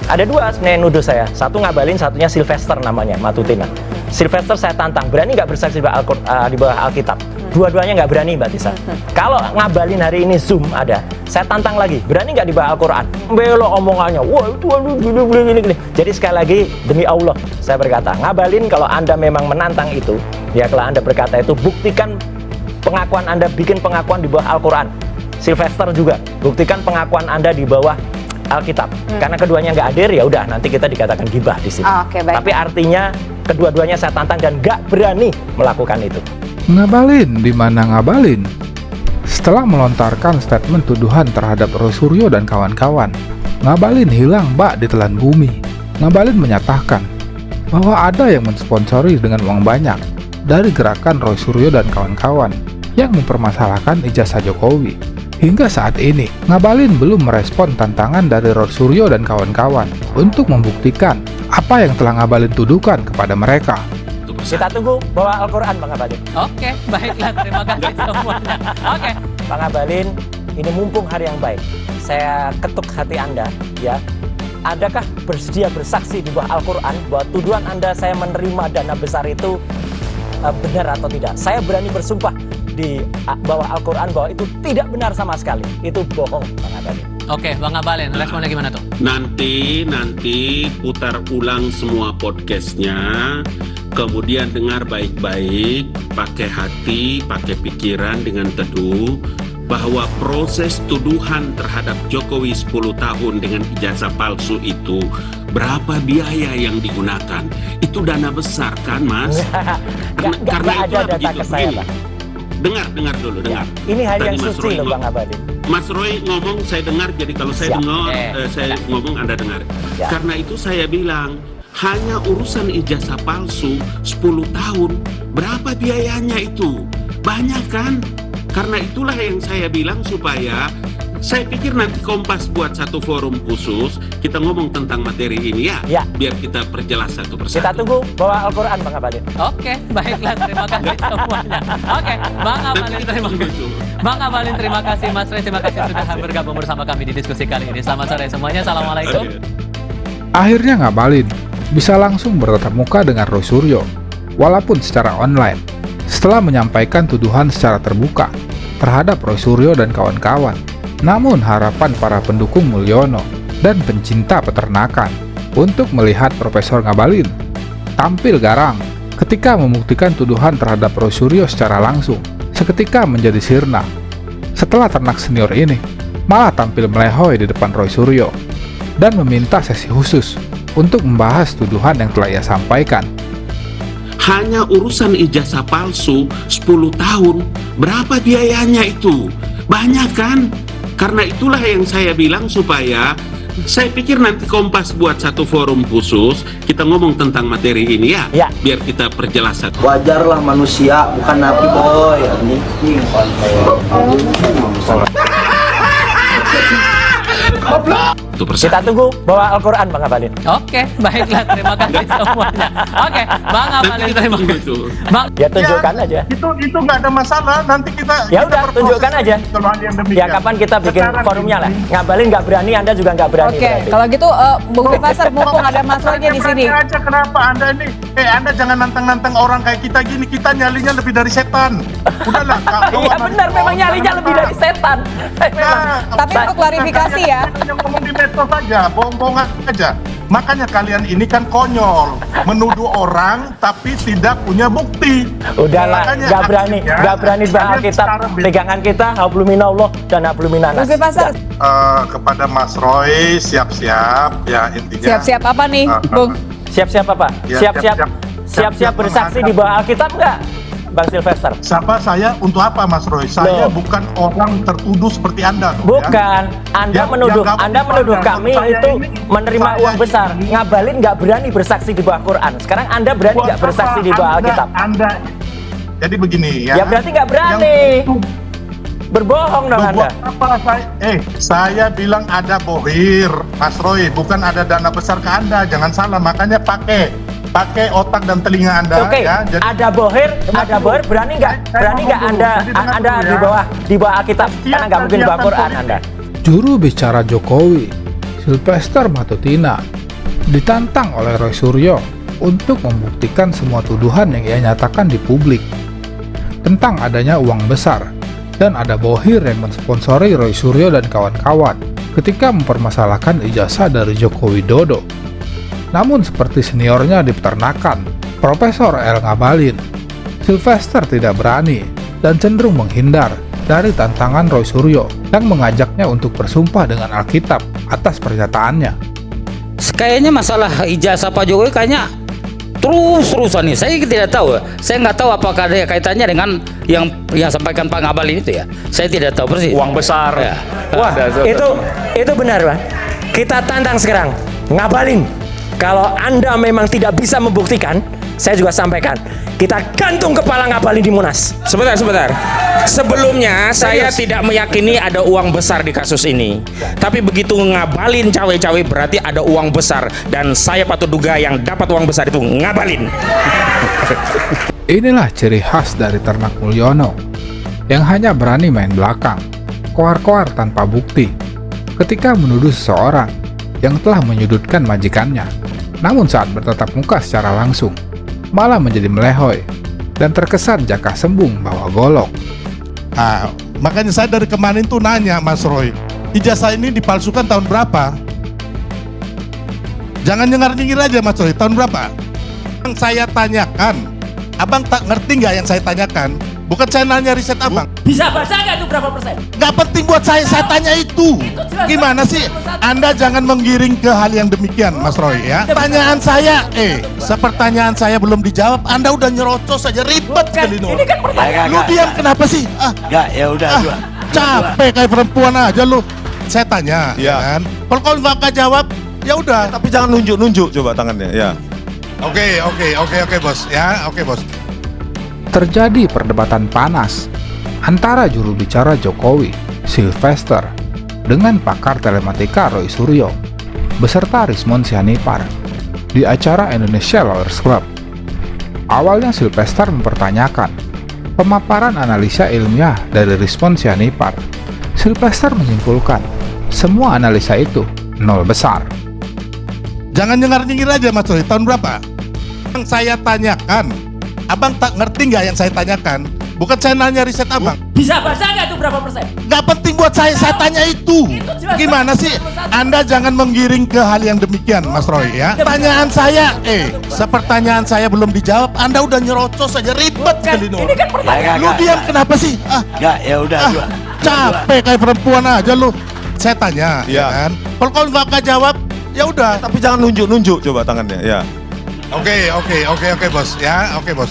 Ada dua sebenarnya yang nuduh saya. Satu Ngabalin, satunya Sylvester namanya, Matutina. Sylvester saya tantang, berani nggak bersaksi di bawah Alkitab? Dua-duanya nggak berani, Mbak Tisa. Kalau Ngabalin hari ini Zoom ada, saya tantang lagi, berani nggak di bawah Al-Quran? Belok omongannya, wah itu gini. Jadi sekali lagi, demi Allah, saya berkata, Ngabalin kalau Anda memang menantang itu, ya kalau Anda berkata itu, buktikan pengakuan Anda, bikin pengakuan di bawah Al-Quran. Sylvester juga, buktikan pengakuan Anda di bawah Alkitab. Karena keduanya nggak hadir, ya udah nanti kita dikatakan gibah di sini. Tapi artinya kedua-duanya saya tantang dan nggak berani melakukan itu. Ngabalin, di mana Ngabalin? Setelah melontarkan statement tuduhan terhadap Roy Suryo dan kawan-kawan, Ngabalin hilang bak di telan bumi. Ngabalin menyatakan bahwa ada yang mensponsori dengan uang banyak dari gerakan Roy Suryo dan kawan-kawan yang mempermasalahkan ijazah Jokowi. Hingga saat ini, Ngabalin belum merespon tantangan dari Roy Suryo dan kawan-kawan untuk membuktikan apa yang telah Ngabalin tuduhkan kepada mereka. Kita tunggu bawa Al-Quran, Bang Ngabalin. Oke, baiklah, terima kasih semuanya. Oke, Bang Ngabalin, ini mumpung hari yang baik, saya ketuk hati Anda, ya. Adakah bersedia bersaksi di bawah Al-Quran bahwa tuduhan Anda saya menerima dana besar itu benar atau tidak? Saya berani bersumpah di bawah Al-Quran bahwa itu tidak benar sama sekali. Itu bohong, Bang Ngabalin. Oke, Bang Ngabalin, responnya gimana tuh? Nanti putar ulang semua podcastnya, kemudian dengar baik-baik, pakai hati, pakai pikiran dengan teduh, bahwa proses tuduhan terhadap Jokowi 10 tahun dengan ijazah palsu itu, berapa biaya yang digunakan? Itu dana besar kan, Mas? Karena itu ada data ke saya, Bang. Dengar dulu, dengar. Ini hari Tadi yang Mas suci Roy loh, Bang Ngabalin. Mas Roy ngomong, saya dengar, jadi kalau saya dengar, saya ngomong, Anda dengar. Karena itu saya bilang, hanya urusan ijazah palsu 10 tahun, berapa biayanya itu? Banyak kan? Karena itulah yang saya bilang supaya, saya pikir nanti Kompas buat satu forum khusus, kita ngomong tentang materi ini ya. Biar kita perjelas satu persatu. Kita tunggu bawa Al-Quran, Bang Ngabalin. Oke, baiklah, terima kasih semuanya. Oke, Bang Ngabalin, terima kasih. Bang Ngabalin, terima kasih. Mas Rey, terima kasih sudah bergabung bersama kami di diskusi kali ini. Selamat sore semuanya, assalamualaikum. Akhirnya Ngabalin bisa langsung bertatap muka dengan Roy Suryo, walaupun secara online, setelah menyampaikan tuduhan secara terbuka terhadap Roy Suryo dan kawan-kawan. Namun harapan para pendukung Mulyono dan pencinta peternakan untuk melihat Profesor Ngabalin tampil garang ketika membuktikan tuduhan terhadap Roy Suryo secara langsung, seketika menjadi sirna. Setelah ternak senior ini malah tampil melehoi di depan Roy Suryo dan meminta sesi khusus untuk membahas tuduhan yang telah ia sampaikan. Hanya urusan ijazah palsu 10 tahun, berapa biayanya itu? Banyak kan? Karena itulah yang saya bilang supaya, saya pikir nanti Kompas buat satu forum khusus, kita ngomong tentang materi ini ya. Biar kita perjelas satu. Wajarlah manusia, bukan nabi boy. Kita tunggu bawa Al-Quran, Bang Ngabalin. Oke, baiklah, terima kasih semuanya. Oke, Bang Ngabalin, terima kasih. Bang, ya tunjukkan aja. Itu nggak ada masalah. Nanti kita Ya udah, tunjukkan aja. Ya kapan kita bikin Sekarang forumnya lah. Ngabalin nggak berani, Anda juga nggak berani. Oke, kalau gitu Bung Profesor, mumpung ada Mas Roy di sini. Tanya aja kenapa Anda ini, Anda jangan nantang-nantang orang kayak kita gini. Kita nyalinya lebih dari setan. Udahlah. Iya benar, memang nyalinya lebih dari setan. Tapi untuk klarifikasi ya. Yang ngomong di medsos saja, bohong-bohongan aja. Makanya kalian ini kan konyol, menuduh orang tapi tidak punya bukti. Udahlah, nggak berani bahas Alkitab. Pegangan kita hablum minallah dan hablum minanas. Bung Profesor. Kepada Mas Roy, siap-siap ya intinya. Siap-siap apa nih, Bung? Siap-siap apa? Ya, Siap-siap bersaksi di bawah Alkitab nggak, Bang Sylvester? Siapa saya untuk apa, Mas Roy? Saya bukan orang tertuduh seperti Anda. Bukan, Anda menuduh kami itu menerima uang besar. Ngabalin nggak berani bersaksi di bawah Quran. Sekarang Anda berani nggak bersaksi di bawah Alkitab? Jadi begini ya. Ya berarti nggak berani. Berbohong dong Anda. Apa saya bilang ada bohir, Mas Roy, bukan ada dana besar ke Anda. Jangan salah, makanya pakai otak dan telinga Anda. Oke, ya. Jadi, ada bohir, berani nggak Anda di bawah Alkitab? Karena nggak mungkin di bawah Quran Anda. Juru bicara Jokowi, Sylvester Matutina ditantang oleh Roy Suryo untuk membuktikan semua tuduhan yang ia nyatakan di publik tentang adanya uang besar dan ada bohir yang mensponsori Roy Suryo dan kawan-kawan ketika mempermasalahkan ijazah dari Joko Widodo. Namun seperti seniornya di peternakan, Profesor El Ngabalin, Sylvester tidak berani dan cenderung menghindar dari tantangan Roy Suryo yang mengajaknya untuk bersumpah dengan Alkitab atas pernyataannya. Kayaknya masalah ijazah Pak Jokowi kayaknya terus-terusan nih. Saya tidak tahu. Saya nggak tahu apakah ada kaitannya dengan yang sampaikan Pak Ngabalin itu ya. Saya tidak tahu persis. Uang besar. Ya. Wah, itu benar, Pak. Kita tantang sekarang. Ngabalin. Kalau Anda memang tidak bisa membuktikan, saya juga sampaikan, kita gantung kepala Ngabalin di Monas. Sebentar. Sebelumnya saya tidak meyakini ada uang besar di kasus ini. Tapi begitu Ngabalin cawe-cawe berarti ada uang besar. Dan saya patut duga yang dapat uang besar itu Ngabalin. Inilah ciri khas dari Ternak Mulyono yang hanya berani main belakang, koar-koar tanpa bukti ketika menuduh seseorang yang telah menyudutkan majikannya. Namun saat bertatap muka secara langsung, malah menjadi melehoi dan terkesan jaka sembung bawa golok. Nah, makanya saya dari kemarin tuh nanya Mas Roy, ijazah ini dipalsukan tahun berapa? Jangan nyengir aja Mas Roy, tahun berapa? Yang saya tanyakan, abang tak ngerti nggak yang saya tanyakan? Bukan saya nanya riset abang. Bisa baca nggak itu berapa persen? Nggak penting buat saya tanya itu. Gimana sih? Anda jangan menggiring ke hal yang demikian, Mas Roy ya. Pertanyaan saya, sepertanyaan saya belum dijawab, Anda udah nyerocos saja, ribet sekali Nur. Ini kan pertanyaan. Lu diam kenapa sih? Ya udah. Capek kayak perempuan aja lu. Saya tanya, ya kan? Kalau nggak jawab, ya udah. Tapi jangan nunjuk coba tangannya, ya. Oke, bos. Ya, oke, bos. Terjadi perdebatan panas antara juru bicara Jokowi, Sylvester, dengan pakar telematika Roy Suryo, beserta Rismon Sianipar, di acara Indonesia Lawyers Club. Awalnya Sylvester mempertanyakan pemaparan analisa ilmiah dari Rismon Sianipar. Sylvester menyimpulkan, semua analisa itu nol besar. Jangan nyengir aja Mas Roy, tahun berapa? Yang saya tanyakan, abang tak ngerti nggak yang saya tanyakan? Bukan saya nanya riset abang. Bisa baca nggak itu berapa persen? Nggak penting buat saya tanya itu. Gimana sih? Anda jangan menggiring ke hal yang demikian, Mas Roy ya. Pertanyaan saya, sepertanyaan saya belum dijawab, Anda udah nyerocos saja, ribet sekali Nur. Ini kan pertanyaan. Lu diam kenapa sih? Ya udah. Capek kayak perempuan aja lu. Saya tanya, ya kan? Kalau nggak jawab, ya udah. Tapi jangan nunjuk coba tangannya, ya. Oke, bos. Ya, oke, bos.